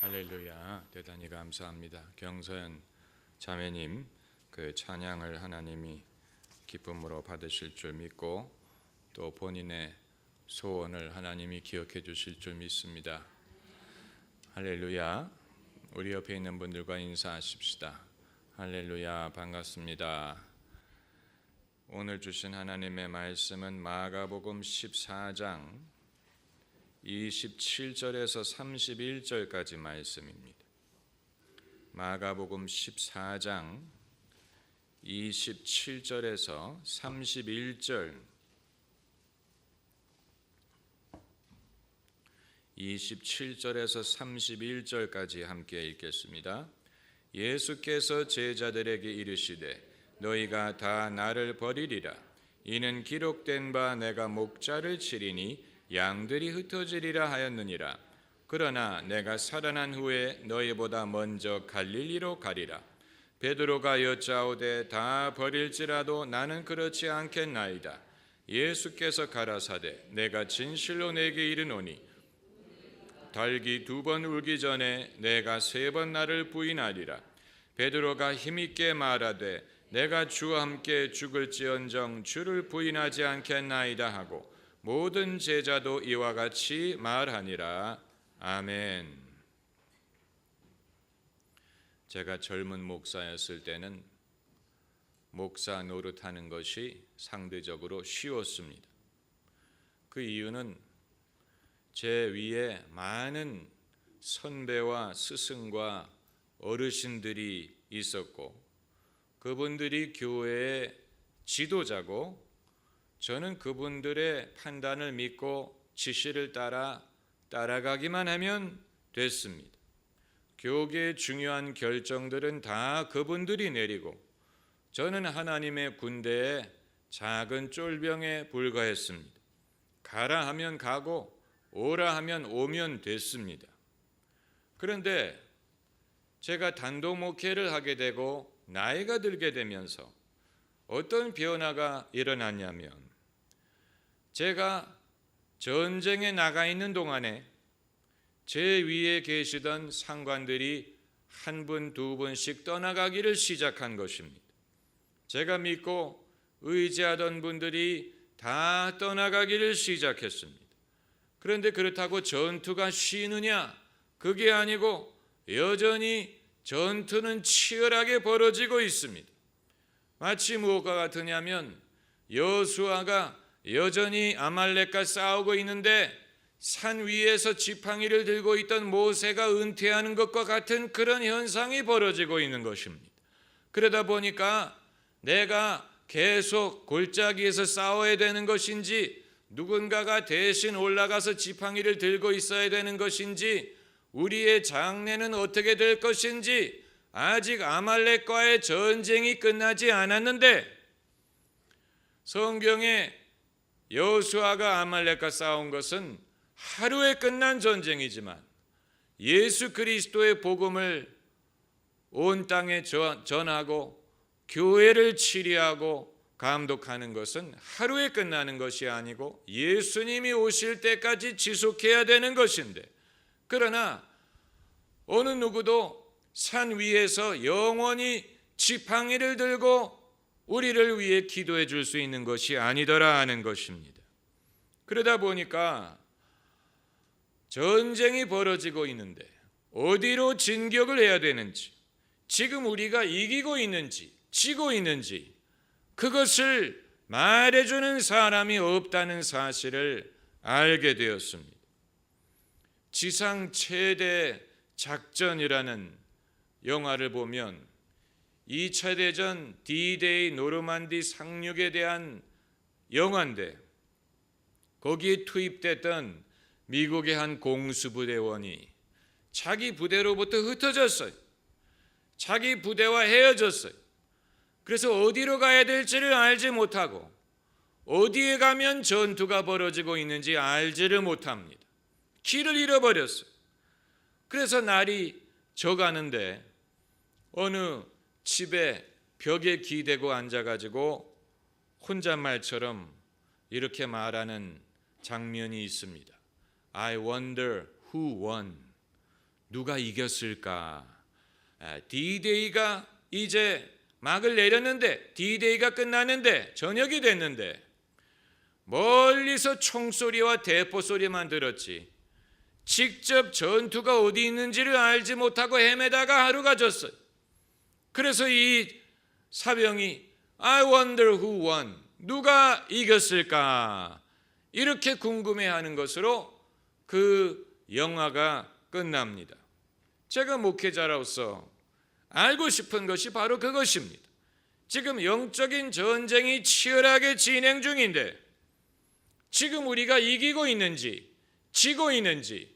할렐루야, 대단히 감사합니다. 경서연 자매님 그 찬양을 하나님이 기쁨으로 받으실 줄 믿고 또 본인의 소원을 하나님이 기억해 주실 줄 믿습니다. 할렐루야. 우리 옆에 있는 분들과 인사하십시다. 할렐루야, 반갑습니다. 오늘 주신 하나님의 말씀은 마가복음 14장 27절에서 31절까지 말씀입니다. 마가복음 14장 27절에서 31절 27절에서 31절까지 함께 읽겠습니다. 예수께서 제자들에게 이르시되 너희가 다 나를 버리리라. 이는 기록된 바 내가 목자를 치리니 양들이 흩어지리라 하였느니라. 그러나 내가 살아난 후에 너희보다 먼저 갈릴리로 가리라. 베드로가 여짜오되 다 버릴지라도 나는 그렇지 않겠나이다. 예수께서 가라사대 내가 진실로 내게 이르노니 닭이 2번 울기 전에 내가 3번 나를 부인하리라. 베드로가 힘있게 말하되 내가 주와 함께 죽을지언정 주를 부인하지 않겠나이다 하고 모든 제자도 이와 같이 말하니라. 아멘. 제가 젊은 목사였을 때는 목사 노릇하는 것이 상대적으로 쉬웠습니다. 그 이유는 제 위에 많은 선배와 스승과 어르신들이 있었고 그분들이 교회의 지도자고 저는 그분들의 판단을 믿고 지시를 따라가기만 하면 됐습니다. 교계의 중요한 결정들은 다 그분들이 내리고 저는 하나님의 군대의 작은 쫄병에 불과했습니다. 가라 하면 가고 오라 하면 오면 됐습니다. 그런데 제가 단독 목회를 하게 되고 나이가 들게 되면서 어떤 변화가 일어났냐면 제가 전쟁에 나가 있는 동안에 제 위에 계시던 상관들이 한 분, 2분씩 떠나가기를 시작한 것입니다. 제가 믿고 의지하던 분들이 다 떠나가기를 시작했습니다. 그런데 그렇다고 전투가 쉬느냐? 그게 아니고 여전히 전투는 치열하게 벌어지고 있습니다. 마치 무엇과 같으냐면 여호수아가 여전히 아말렉과 싸우고 있는데 산 위에서 지팡이를 들고 있던 모세가 은퇴하는 것과 같은 그런 현상이 벌어지고 있는 것입니다. 그러다 보니까 내가 계속 골짜기에서 싸워야 되는 것인지 누군가가 대신 올라가서 지팡이를 들고 있어야 되는 것인지 우리의 장래는 어떻게 될 것인지 아직 아말렉과의 전쟁이 끝나지 않았는데 성경에 여호수아가 아말렉과 싸운 것은 하루에 끝난 전쟁이지만 예수 그리스도의 복음을 온 땅에 전하고 교회를 치리하고 감독하는 것은 하루에 끝나는 것이 아니고 예수님이 오실 때까지 지속해야 되는 것인데 그러나 어느 누구도 산 위에서 영원히 지팡이를 들고 우리를 위해 기도해 줄 수 있는 것이 아니더라 하는 것입니다. 그러다 보니까 전쟁이 벌어지고 있는데 어디로 진격을 해야 되는지 지금 우리가 이기고 있는지 지고 있는지 그것을 말해주는 사람이 없다는 사실을 알게 되었습니다. 지상 최대 작전이라는 영화를 보면 2차 대전 D-Day 노르만디 상륙에 대한 영화인데 거기에 투입됐던 미국의 한 공수부대원이 자기 부대로부터 흩어졌어요. 자기 부대와 헤어졌어요. 그래서 어디로 가야 될지를 알지 못하고 어디에 가면 전투가 벌어지고 있는지 알지를 못합니다. 길을 잃어버렸어요. 그래서 날이 져가는데 어느 집에 벽에 기대고 앉아가지고 혼잣말처럼 이렇게 말하는 장면이 있습니다. I wonder who won. 누가 이겼을까? D-Day가 이제 막을 내렸는데, D-Day가 끝나는데, 저녁이 됐는데 멀리서 총소리와 대포 소리만 들었지 직접 전투가 어디 있는지를 알지 못하고 헤매다가 하루가 졌어요. 그래서 이 사병이 I wonder who won, 누가 이겼을까, 이렇게 궁금해하는 것으로 그 영화가 끝납니다. 제가 목회자로서 알고 싶은 것이 바로 그것입니다. 지금 영적인 전쟁이 치열하게 진행 중인데 지금 우리가 이기고 있는지, 지고 있는지,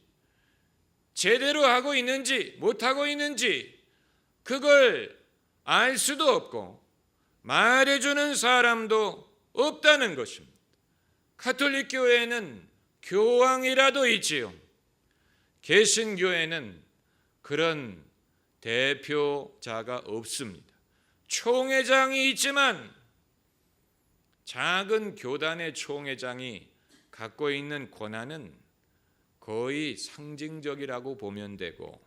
제대로 하고 있는지, 못하고 있는지 그걸 알 수도 없고 말해주는 사람도 없다는 것입니다. 가톨릭 교회에는 교황이라도 있지요. 개신교회는 그런 대표자가 없습니다. 총회장이 있지만 작은 교단의 총회장이 갖고 있는 권한은 거의 상징적이라고 보면 되고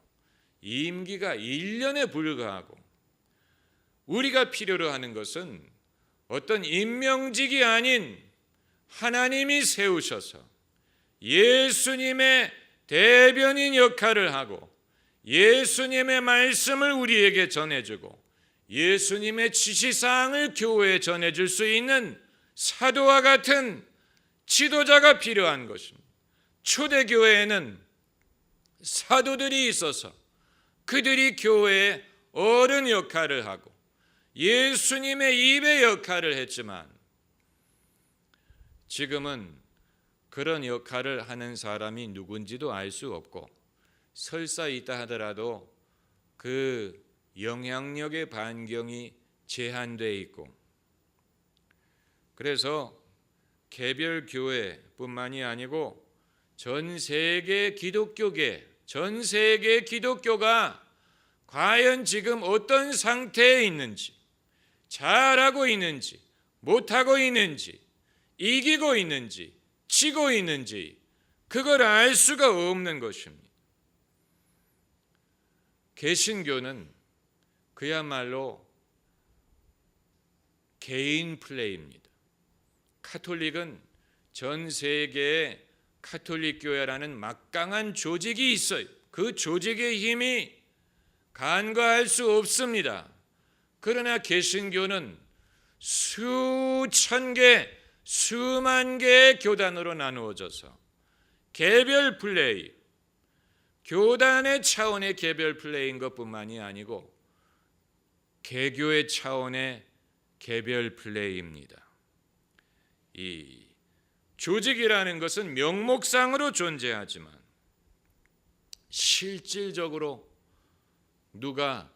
임기가 1년에 불과하고, 우리가 필요로 하는 것은 어떤 임명직이 아닌 하나님이 세우셔서 예수님의 대변인 역할을 하고 예수님의 말씀을 우리에게 전해주고 예수님의 지시사항을 교회에 전해줄 수 있는 사도와 같은 지도자가 필요한 것입니다. 초대교회에는 사도들이 있어서 그들이 교회의 어른 역할을 하고 예수님의 입의 역할을 했지만 지금은 그런 역할을 하는 사람이 누군지도 알 수 없고 설사 있다 하더라도 그 영향력의 반경이 제한되어 있고, 그래서 개별 교회뿐만이 아니고 전 세계 기독교계, 전 세계 기독교가 과연 지금 어떤 상태에 있는지, 잘하고 있는지, 못하고 있는지, 이기고 있는지, 지고 있는지 그걸 알 수가 없는 것입니다. 개신교는 그야말로 개인 플레이입니다. 카톨릭은 전 세계에 카톨릭 교회라는 막강한 조직이 있어요. 그 조직의 힘이 간과할 수 없습니다. 그러나 개신교는 수천 개, 수만 개의 교단으로 나누어져서 개별 플레이, 교단의 차원의 개별 플레이인 것뿐만이 아니고 개교의 차원의 개별 플레이입니다. 이 조직이라는 것은 명목상으로 존재하지만 실질적으로 누가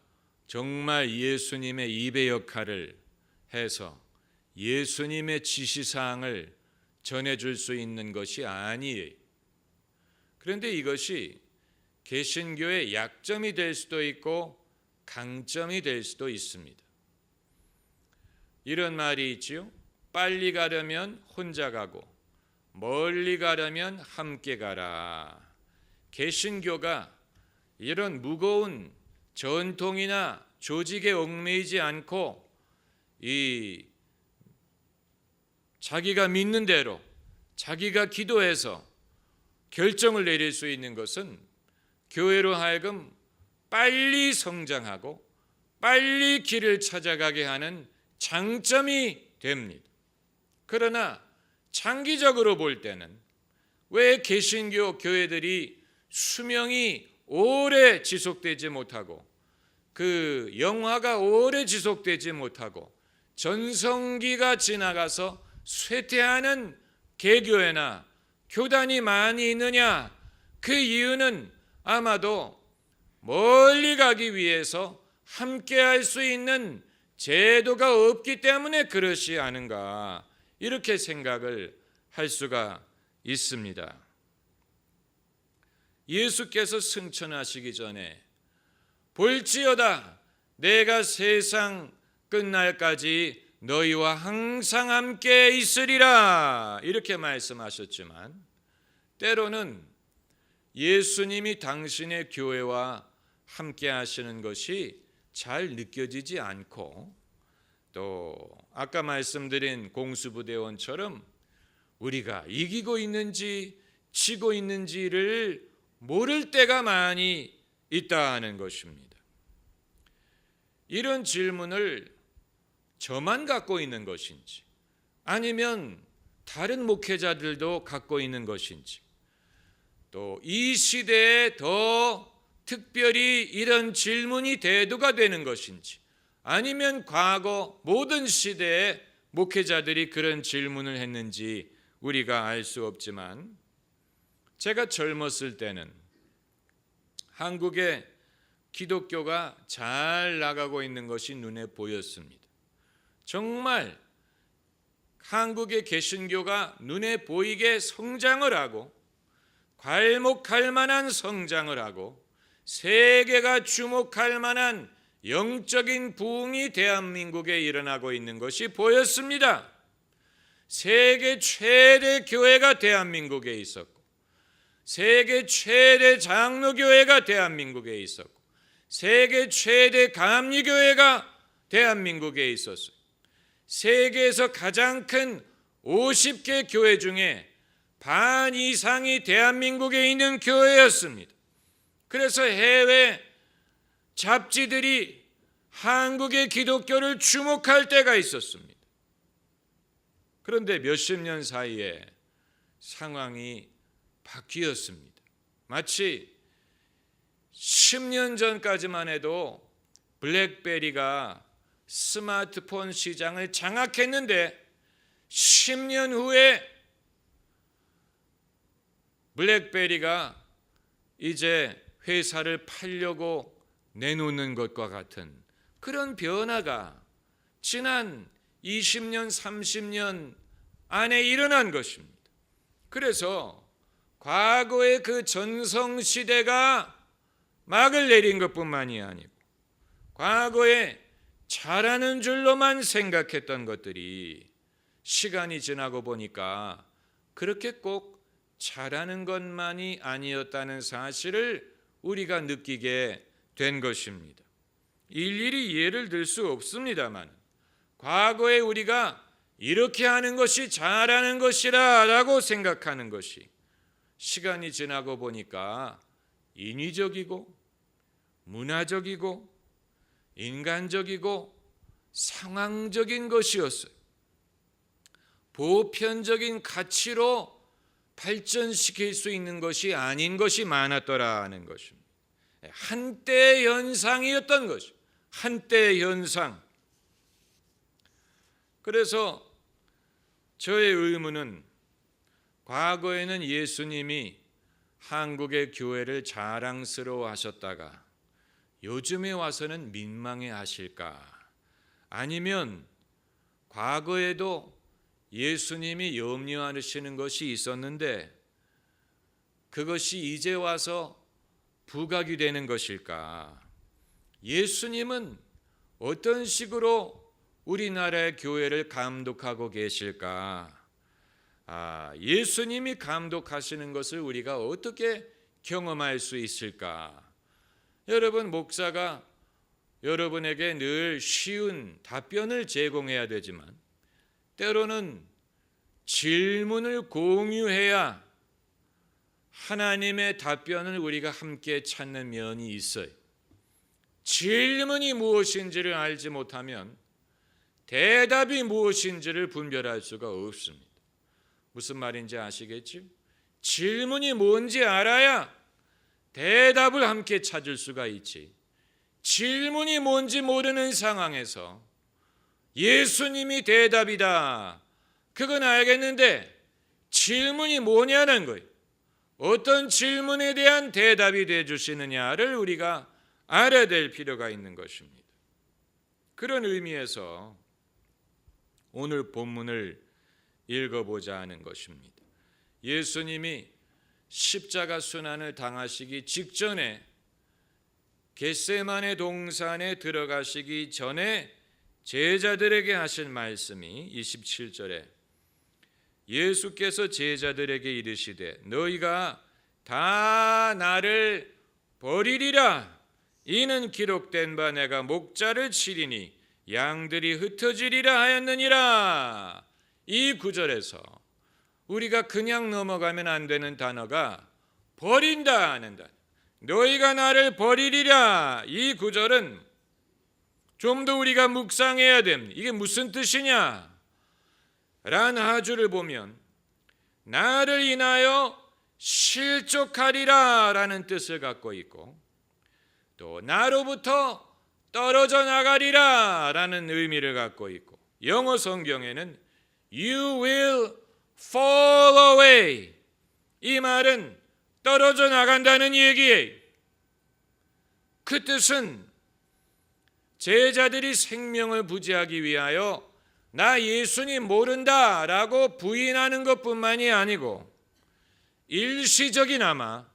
정말 예수님의 입의 역할을 해서 예수님의 지시사항을 전해줄 수 있는 것이 아니에요. 그런데 이것이 개신교의 약점이 될 수도 있고 강점이 될 수도 있습니다. 이런 말이 있지요. 빨리 가려면 혼자 가고 멀리 가려면 함께 가라. 개신교가 이런 무거운 전통이나 조직에 얽매이지 않고 이 자기가 믿는 대로 자기가 기도해서 결정을 내릴 수 있는 것은 교회로 하여금 빨리 성장하고 빨리 길을 찾아가게 하는 장점이 됩니다. 그러나 장기적으로 볼 때는 왜 개신교 교회들이 수명이 오래 지속되지 못하고 그 영화가 오래 지속되지 못하고 전성기가 지나가서 쇠퇴하는 개교회나 교단이 많이 있느냐? 그 이유는 아마도 멀리 가기 위해서 함께 할 수 있는 제도가 없기 때문에 그렇지 않은가, 이렇게 생각을 할 수가 있습니다. 예수께서 승천하시기 전에 볼지어다 내가 세상 끝날까지 너희와 항상 함께 있으리라 이렇게 말씀하셨지만 때로는 예수님이 당신의 교회와 함께 하시는 것이 잘 느껴지지 않고, 또 아까 말씀드린 공수부대원처럼 우리가 이기고 있는지 지고 있는지를 모를 때가 많이 있다는 것입니다. 이런 질문을 저만 갖고 있는 것인지, 아니면 다른 목회자들도 갖고 있는 것인지, 또 이 시대에 더 특별히 이런 질문이 대두가 되는 것인지, 아니면 과거 모든 시대에 목회자들이 그런 질문을 했는지 우리가 알 수 없지만, 제가 젊었을 때는 한국의 기독교가 잘 나가고 있는 것이 눈에 보였습니다. 정말 한국의 개신교가 눈에 보이게 성장을 하고, 괄목할 만한 성장을 하고, 세계가 주목할 만한 영적인 부흥이 대한민국에 일어나고 있는 것이 보였습니다. 세계 최대 교회가 대한민국에 있었고, 세계 최대 장로교회가 대한민국에 있었고, 세계 최대 감리교회가 대한민국에 있었어요. 세계에서 가장 큰 50개 교회 중에 반 이상이 대한민국에 있는 교회였습니다. 그래서 해외 잡지들이 한국의 기독교를 주목할 때가 있었습니다. 그런데 몇십 년 사이에 상황이 바뀌었습니다. 마치 10년 전까지만 해도 블랙베리가 스마트폰 시장을 장악했는데, 10년 후에 블랙베리가 이제 회사를 팔려고 내놓는 것과 같은 그런 변화가 지난 20년, 30년 안에 일어난 것입니다. 그래서 과거의 그 전성시대가 막을 내린 것뿐만이 아니고, 과거에 잘하는 줄로만 생각했던 것들이 시간이 지나고 보니까 그렇게 꼭 잘하는 것만이 아니었다는 사실을 우리가 느끼게 된 것입니다. 일일이 예를 들 수 없습니다만, 과거에 우리가 이렇게 하는 것이 잘하는 것이라고 생각하는 것이 시간이 지나고 보니까 인위적이고 문화적이고 인간적이고 상황적인 것이었어요. 보편적인 가치로 발전시킬 수 있는 것이 아닌 것이 많았더라는 것입니다. 한때의 현상이었던 것이죠. 한때의 현상. 그래서 저의 의문은, 과거에는 예수님이 한국의 교회를 자랑스러워 하셨다가 요즘에 와서는 민망해 하실까? 아니면 과거에도 예수님이 염려하시는 것이 있었는데 그것이 이제 와서 부각이 되는 것일까? 예수님은 어떤 식으로 우리나라의 교회를 감독하고 계실까? 예수님이 감독하시는 것을 우리가 어떻게 경험할 수 있을까? 여러분, 목사가 여러분에게 늘 쉬운 답변을 제공해야 되지만, 때로는 질문을 공유해야 하나님의 답변을 우리가 함께 찾는 면이 있어요. 질문이 무엇인지를 알지 못하면 대답이 무엇인지를 분별할 수가 없습니다. 무슨 말인지 아시겠죠? 질문이 뭔지 알아야 대답을 함께 찾을 수가 있지. 질문이 뭔지 모르는 상황에서 예수님이 대답이다, 그건 알겠는데 질문이 뭐냐는 거예요. 어떤 질문에 대한 대답이 되어 주시느냐를 우리가 알아야 될 필요가 있는 것입니다. 그런 의미에서 오늘 본문을 읽어보자 하는 것입니다. 예수님이 십자가 순환을 당하시기 직전에 겟세마네 동산에 들어가시기 전에 제자들에게 하신 말씀이 27절에, 예수께서 제자들에게 이르시되 너희가 다 나를 버리리라. 이는 기록된 바 내가 목자를 치리니 양들이 흩어지리라 하였느니라. 이 구절에서 우리가 그냥 넘어가면 안 되는 단어가 버린다 하는 단어. 너희가 나를 버리리라. 이 구절은 좀 더 우리가 묵상해야 됩니다. 이게 무슨 뜻이냐? 란 하주를 보면 나를 인하여 실족하리라 라는 뜻을 갖고 있고, 또 나로부터 떨어져 나가리라 라는 의미를 갖고 있고, 영어 성경에는 You will fall away, 이 말은 떨어져 나간다는 얘기예요. 그 뜻은 제자들이 생명을 부지하기 위하여 나 예수님 모른다라고 부인하는 것뿐만이 아니고 일시적이나마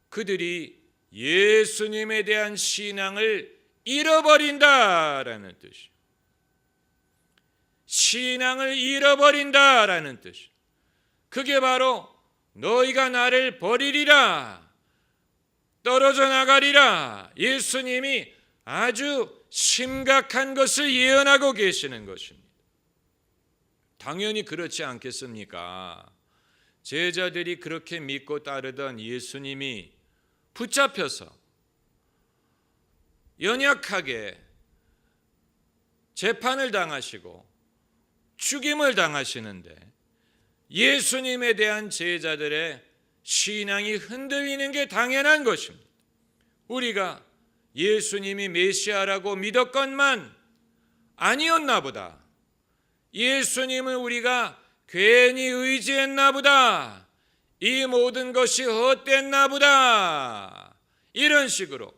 그들이 예수님에 대한 신앙을 잃어버린다라는 뜻이에요. 신앙을 잃어버린다라는 뜻이에요. 그게 바로 너희가 나를 버리리라, 떨어져 나가리라, 예수님이 아주 심각한 것을 예언하고 계시는 것입니다. 당연히 그렇지 않겠습니까? 제자들이 그렇게 믿고 따르던 예수님이 붙잡혀서 연약하게 재판을 당하시고 죽임을 당하시는데 예수님에 대한 제자들의 신앙이 흔들리는 게 당연한 것입니다. 우리가 예수님이 메시아라고 믿었건만 아니었나 보다. 예수님을 우리가 괜히 의지했나 보다. 이 모든 것이 헛됐나 보다. 이런 식으로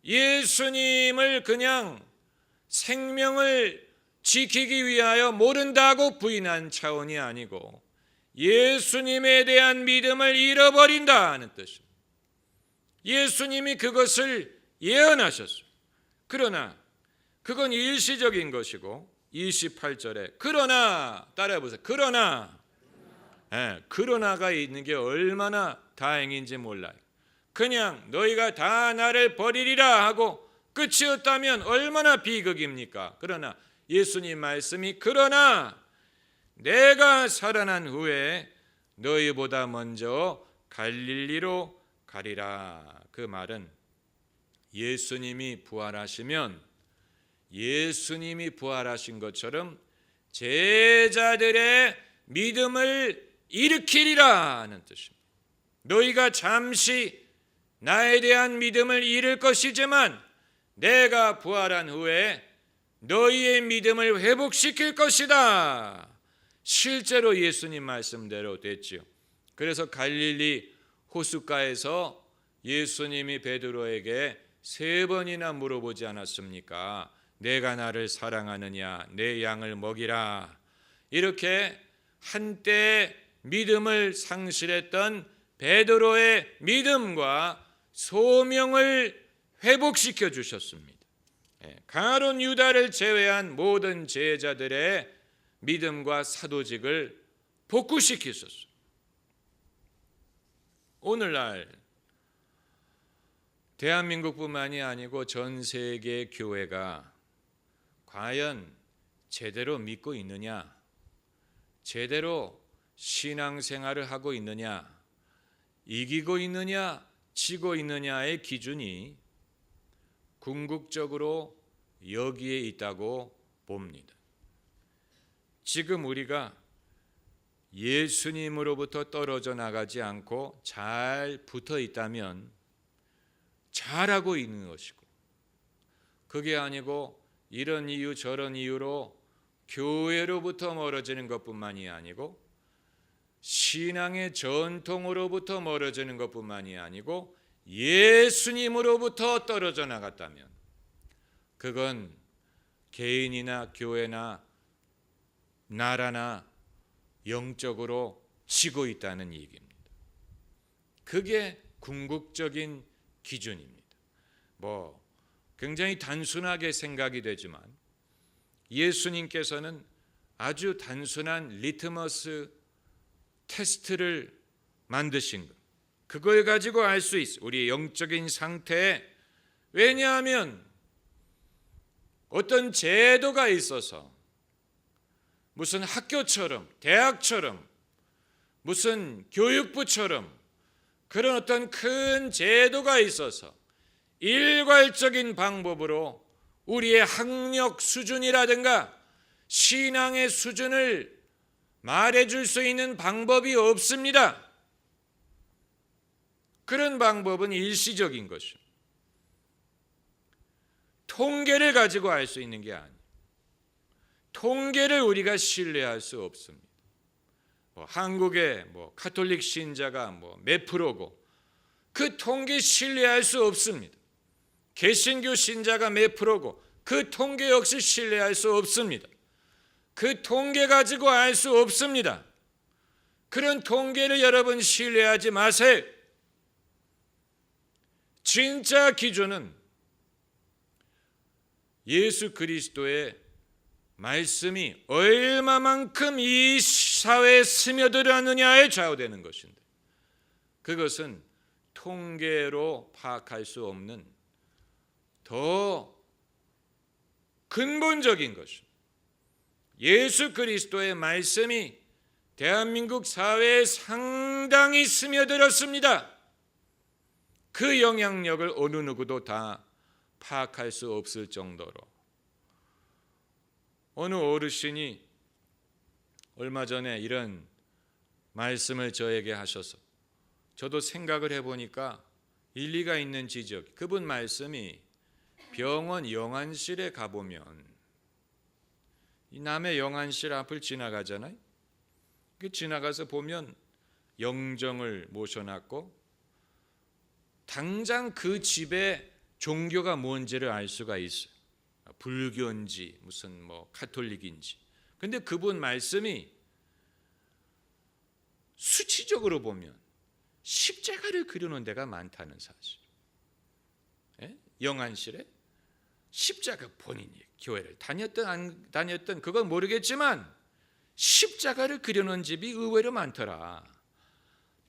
예수님을 그냥 생명을 지키기 위하여 모른다고 부인한 차원이 아니고 예수님에 대한 믿음을 잃어버린다는 뜻입니다. 예수님이 그것을 예언하셨어요. 그러나 그건 일시적인 것이고 28절에 그러나, 따라해보세요. 그러나가 있는 게 얼마나 다행인지 몰라요. 그냥 너희가 다 나를 버리리라 하고 끝이었다면 얼마나 비극입니까? 그러나 예수님 말씀이 그러나 내가 살아난 후에 너희보다 먼저 갈릴리로 가리라. 그 말은 예수님이 부활하신 것처럼 제자들의 믿음을 일으키리라 하는 뜻입니다. 너희가 잠시 나에 대한 믿음을 잃을 것이지만 내가 부활한 후에 너희의 믿음을 회복시킬 것이다. 실제로 예수님 말씀대로 됐지요. 그래서 갈릴리 호숫가에서 예수님이 베드로에게 3번이나 물어보지 않았습니까? 내가 나를 사랑하느냐? 내 양을 먹이라. 이렇게 한때 믿음을 상실했던 베드로의 믿음과 소명을 회복시켜 주셨습니다. 가룟 유다를 제외한 모든 제자들의 믿음과 사도직을 복구시키셨어요. 오늘날 대한민국뿐만이 아니고 전 세계 교회가 과연 제대로 믿고 있느냐, 제대로 신앙생활을 하고 있느냐, 이기고 있느냐, 지고 있느냐의 기준이 궁극적으로 여기에 있다고 봅니다. 지금 우리가 예수님으로부터 떨어져 나가지 않고 잘 붙어 있다면 잘하고 있는 것이고, 그게 아니고 이런 이유 저런 이유로 교회로부터 멀어지는 것뿐만이 아니고 신앙의 전통으로부터 멀어지는 것뿐만이 아니고 예수님으로부터 떨어져 나갔다면 그건 개인이나 교회나 나라나 영적으로 지고 있다는 얘기입니다. 그게 궁극적인 기준입니다. 굉장히 단순하게 생각이 되지만 예수님께서는 아주 단순한 리트머스 테스트를 만드신 것. 그걸 가지고 알 수 있어. 우리의 영적인 상태. 왜냐하면 어떤 제도가 있어서 무슨 학교처럼 대학처럼 무슨 교육부처럼 그런 어떤 큰 제도가 있어서 일괄적인 방법으로 우리의 학력 수준이라든가 신앙의 수준을 말해줄 수 있는 방법이 없습니다. 그런 방법은 일시적인 것이죠. 통계를 가지고 알 수 있는 게 아니에요. 통계를 우리가 신뢰할 수 없습니다. 한국의 가톨릭 신자가 몇 프로고 그 통계 신뢰할 수 없습니다. 개신교 신자가 몇 프로고 그 통계 역시 신뢰할 수 없습니다. 그 통계 가지고 알 수 없습니다. 그런 통계를 여러분 신뢰하지 마세요. 진짜 기준은 예수 그리스도의 말씀이 얼마만큼 이 사회에 스며들었느냐에 좌우되는 것인데, 그것은 통계로 파악할 수 없는 더 근본적인 것입니다. 예수 그리스도의 말씀이 대한민국 사회에 상당히 스며들었습니다. 그 영향력을 어느 누구도 다 파악할 수 없을 정도로. 어느 어르신이 얼마 전에 이런 말씀을 저에게 하셔서 저도 생각을 해보니까 일리가 있는 지적. 그분 말씀이 병원 영안실에 가보면 이 남의 영안실 앞을 지나가잖아요. 지나가서 보면 영정을 모셔놨고 당장 그 집에 종교가 뭔지를 알 수가 있어요. 불교인지 무슨 가톨릭인지. 근데 그분 말씀이 수치적으로 보면 십자가를 그려놓은 데가 많다는 사실. 영안실에 십자가, 본인이 교회를 다녔든 안 다녔든 그건 모르겠지만 십자가를 그려놓은 집이 의외로 많더라.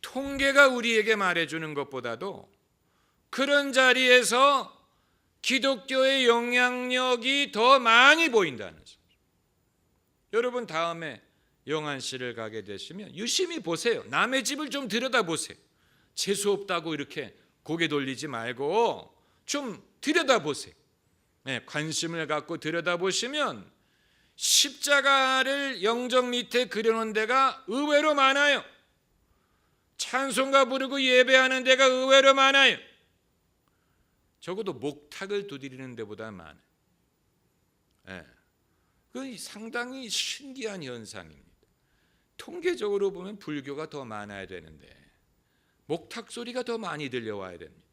통계가 우리에게 말해주는 것보다도 그런 자리에서 기독교의 영향력이 더 많이 보인다는 사실. 여러분 다음에 영안실을 가게 되시면 유심히 보세요. 남의 집을 좀 들여다보세요. 재수 없다고 이렇게 고개 돌리지 말고 좀 들여다보세요. 관심을 갖고 들여다보시면 십자가를 영정 밑에 그려놓은 데가 의외로 많아요. 찬송가 부르고 예배하는 데가 의외로 많아요. 적어도 목탁을 두드리는 데보다 많아요. 그 상당히 신기한 현상입니다. 통계적으로 보면 불교가 더 많아야 되는데 목탁 소리가 더 많이 들려와야 됩니다.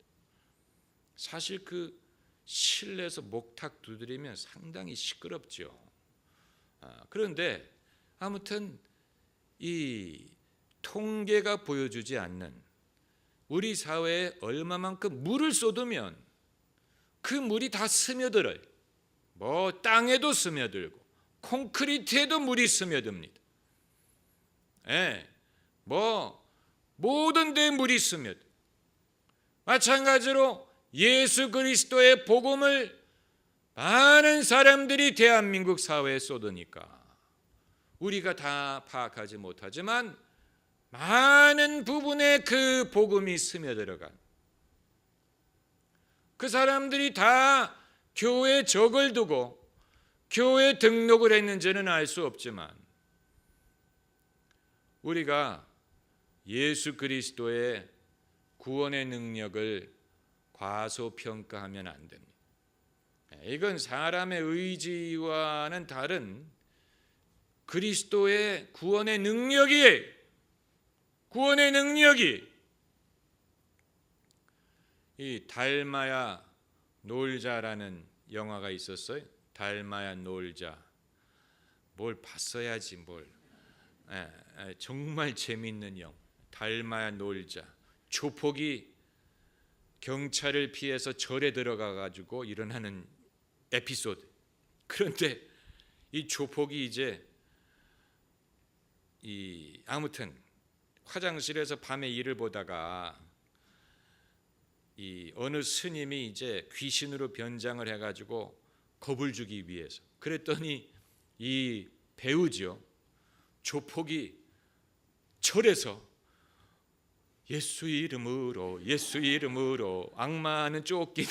사실 그 실내에서 목탁 두드리면 상당히 시끄럽죠. 그런데 아무튼 이 통계가 보여주지 않는 우리 사회에 얼마만큼 물을 쏟으면 그 물이 다 스며들어요. 땅에도 스며들고 콘크리트에도 물이 스며듭니다. 모든 데 물이 스며들. 마찬가지로 예수 그리스도의 복음을 많은 사람들이 대한민국 사회에 쏟으니까 우리가 다 파악하지 못하지만 많은 부분에 그 복음이 스며들어간, 그 사람들이 다 교회에 적을 두고 교회에 등록을 했는지는 알 수 없지만 우리가 예수 그리스도의 구원의 능력을 과소평가하면 안 됩니다. 이건 사람의 의지와는 다른 그리스도의 구원의 능력이에요. 구원의 능력이. 이 달마야 놀자라는 영화가 있었어요. 달마야 놀자. 뭘 봤어야지 뭘. 정말 재미있는 영화. 달마야 놀자. 조폭이 경찰을 피해서 절에 들어가 가지고 일어나는 에피소드. 그런데 이 조폭이 이제 아무튼 화장실에서 밤에 일을 보다가 이 어느 스님이 이제 귀신으로 변장을 해가지고 겁을 주기 위해서 그랬더니 이 배우죠. 조폭이 절에서 예수 이름으로 예수 이름으로 악마는 쫓기는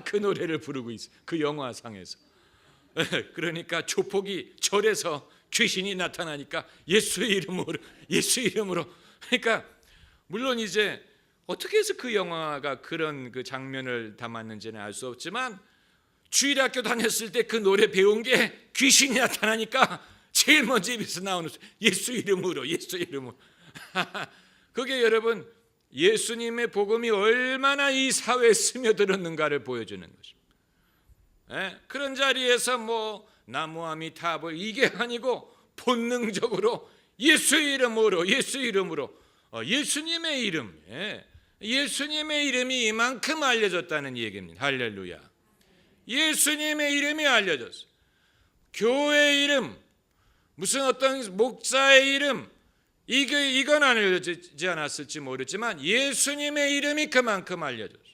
그 노래를 부르고 있어요. 그 영화상에서. 그러니까 조폭이 절에서 귀신이 나타나니까 예수 이름으로 예수 이름으로. 그러니까 물론 이제 어떻게 해서 그 영화가 그런 그 장면을 담았는지는 알 수 없지만 주일학교 다녔을 때 그 노래 배운 게 귀신이 나타나니까 제일 먼저 입에서 나오는 예수 이름으로 예수 이름으로. 그게 여러분 예수님의 복음이 얼마나 이 사회에 스며들었는가를 보여주는 것입니다. 그런 자리에서 뭐 나무아미타불 이게 아니고 본능적으로 예수 이름으로 예수 이름으로 예수님의 이름, 예수님의 이름이 이만큼 알려졌다는 얘기입니다. 할렐루야. 예수님의 이름이 알려졌어요. 교회의 이름, 무슨 어떤 목사의 이름, 이건 알려지지 않았을지 모르지만 예수님의 이름이 그만큼 알려졌어요.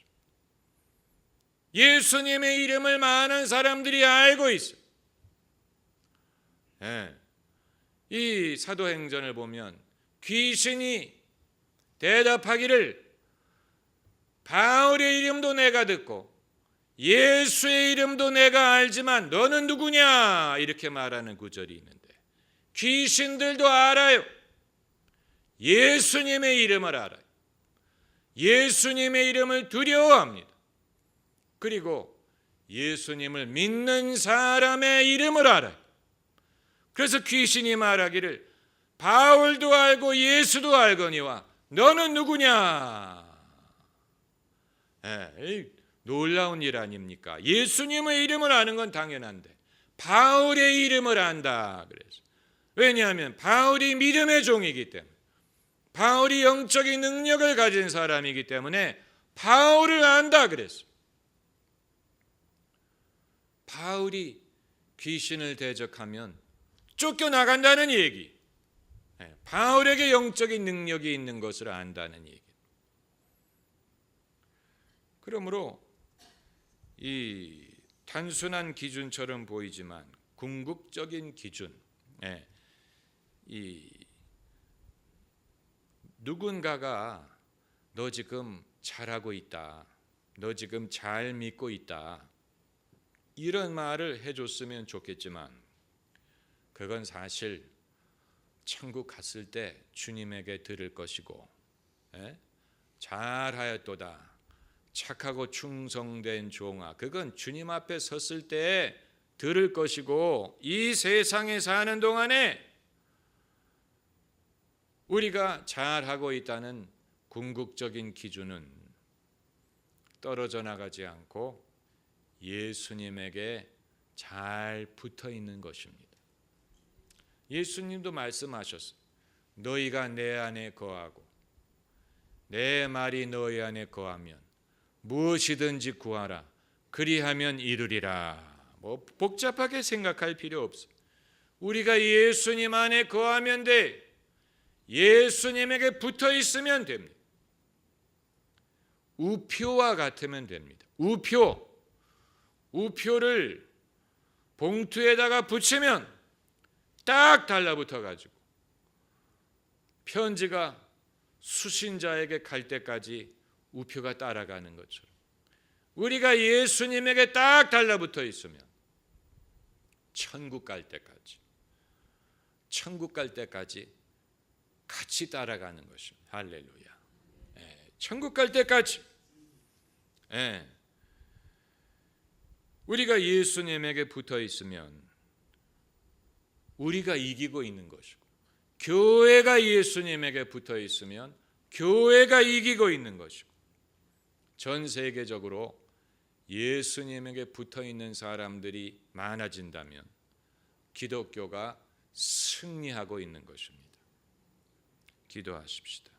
예수님의 이름을 많은 사람들이 알고 있어요. 이 사도행전을 보면 귀신이 대답하기를 바울의 이름도 내가 듣고 예수의 이름도 내가 알지만 너는 누구냐 이렇게 말하는 구절이 있는데 귀신들도 알아요. 예수님의 이름을 알아요. 예수님의 이름을 두려워합니다. 그리고 예수님을 믿는 사람의 이름을 알아요. 그래서 귀신이 말하기를 바울도 알고 예수도 알거니와 너는 누구냐. 놀라운 일 아닙니까? 예수님의 이름을 아는 건 당연한데 바울의 이름을 안다. 그래서 왜냐하면 바울이 믿음의 종이기 때문에 바울이 영적인 능력을 가진 사람이기 때문에 바울을 안다 그랬어요. 바울이 귀신을 대적하면 쫓겨나간다는 얘기. 바울에게 영적인 능력이 있는 것을 안다는 얘기. 그러므로 이 단순한 기준처럼 보이지만 궁극적인 기준, 이 누군가가 너 지금 잘하고 있다, 너 지금 잘 믿고 있다 이런 말을 해줬으면 좋겠지만 그건 사실 천국 갔을 때 주님에게 들을 것이고 잘하였도다 착하고 충성된 종아 그건 주님 앞에 섰을 때 들을 것이고 이 세상에 사는 동안에 우리가 잘하고 있다는 궁극적인 기준은 떨어져 나가지 않고 예수님에게 잘 붙어 있는 것입니다. 예수님도 말씀하셨어요. 너희가 내 안에 거하고 내 말이 너희 안에 거하면 무엇이든지 구하라 그리하면 이루리라. 뭐 복잡하게 생각할 필요 없어요. 우리가 예수님 안에 거하면 돼. 예수님에게 붙어 있으면 됩니다. 우표와 같으면 됩니다. 우표를 봉투에다가 붙이면 딱 달라붙어 가지고 편지가 수신자에게 갈 때까지 우표가 따라가는 것처럼 우리가 예수님에게 딱 달라붙어 있으면 천국 갈 때까지 같이 따라가는 것입니다. 할렐루야. 천국 갈 때까지 우리가 예수님에게 붙어 있으면 우리가 이기고 있는 것이고 교회가 예수님에게 붙어 있으면 교회가 이기고 있는 것이고 전 세계적으로 예수님에게 붙어 있는 사람들이 많아진다면 기독교가 승리하고 있는 것입니다. 기도하십시다.